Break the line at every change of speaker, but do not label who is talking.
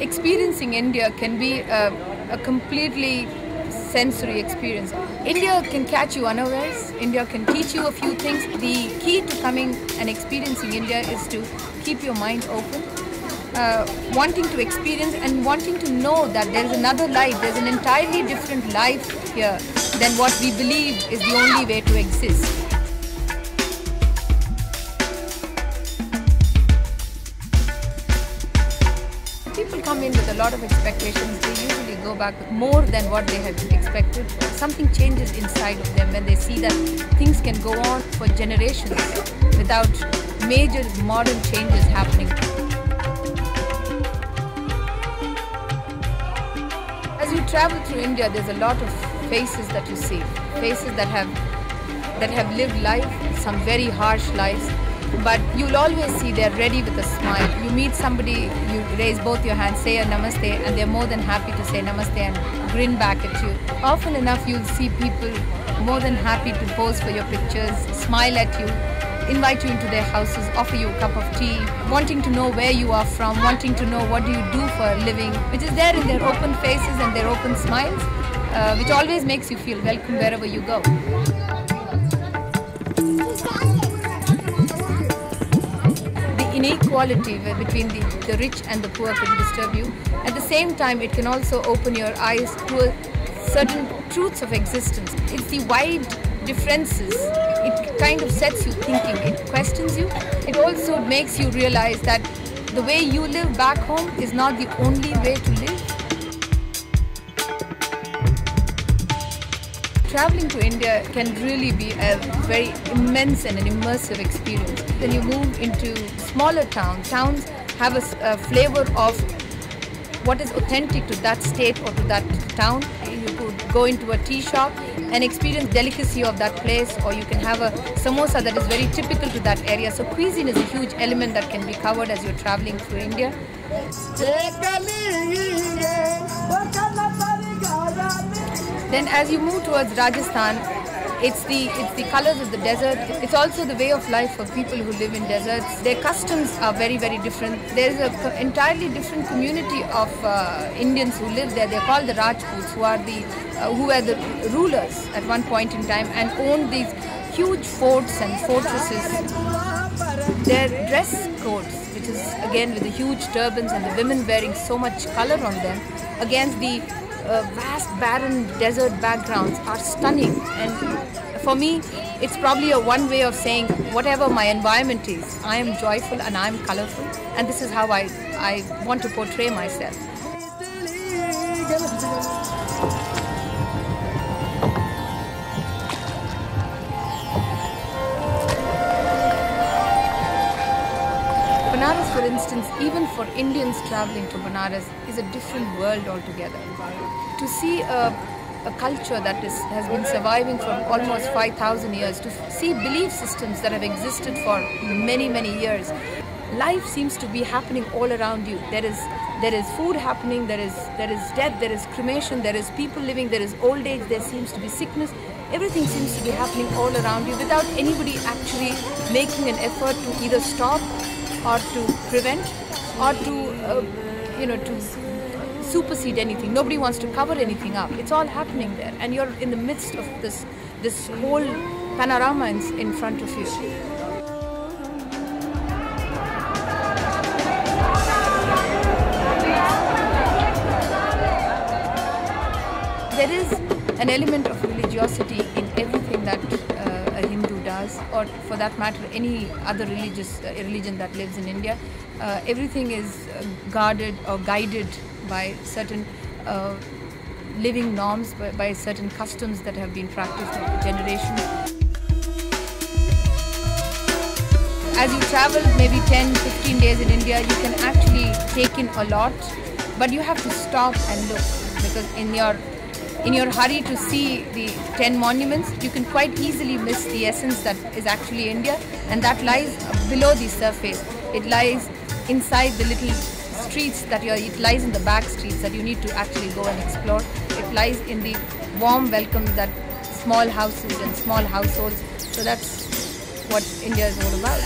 experiencing India can be a completely sensory experience. India can catch you unawares. India can teach you a few things. The key to coming and experiencing India is to keep your mind open, wanting to experience and wanting to know that there is another life. There's an entirely different life here than what we believe is the only way to exist. People come in with a lot of expectations. They usually go back with more than what they had expected. Something changes inside of them when they see that things can go on for generations without major modern changes happening. As you travel through India, there's a lot of faces that you see. Faces that have lived life, some very harsh lives. But you'll always see they're ready with a smile. You meet somebody, you raise both your hands, say a namaste, and they're more than happy to say namaste and grin back at you. Often enough, you'll see people more than happy to pose for your pictures, smile at you, invite you into their houses, offer you a cup of tea, wanting to know where you are from, wanting to know what do you do for a living, which is there in their open faces and their open smiles, which always makes you feel welcome wherever you go. Inequality between the rich and the poor can disturb you. At the same time, it can also open your eyes to certain truths of existence. It's the wide differences. It kind of sets you thinking. It questions you. It also makes you realize that the way you live back home is not the only way to live. Traveling to India can really be a very immense and an immersive experience. When you move into smaller towns, towns have a flavor of what is authentic to that state or to that town. You could go into a tea shop and experience delicacy of that place, or you can have a samosa that is very typical to that area. So cuisine is a huge element that can be covered as you're traveling through India. Then as you move towards Rajasthan, it's the colors of the desert. It's also the way of life for people who live in deserts. Their customs are very, very different. There's an entirely different community of Indians who live there. They're called the Rajputs, who were the rulers at one point in time and owned these huge forts and fortresses. Their dress codes, which is again with the huge turbans and the women wearing so much color on them, against the vast barren desert backgrounds, are stunning. And for me, it's probably a one way of saying whatever my environment is, I am joyful and I am colorful, and this is how I want to portray myself. Banaras, for instance, even for Indians traveling to Banaras, is a different world altogether. To see a culture that has been surviving for almost 5,000 years, to see belief systems that have existed for many, many years. Life seems to be happening all around you. There is food happening, there is death, there is cremation, there is people living, there is old age, there seems to be sickness. Everything seems to be happening all around you without anybody actually making an effort to either stop or to prevent or to supersede anything. Nobody wants to cover anything up. It's all happening there, and you're in the midst of this whole panorama in front of you. There is an element of religiosity in everything that a Hindu does, or for that matter any other religion that lives in India. Everything is guarded or guided by certain living norms, by certain customs that have been practiced over generations. As you travel maybe 10-15 days in India, you can actually take in a lot, but you have to stop and look, because in your hurry to see the 10 monuments, you can quite easily miss the essence that is actually India, and that lies below the surface. It lies inside the little streets it lies in the back streets that you need to actually go and explore. It lies in the warm welcome that small houses and small households. So that's what India is all about.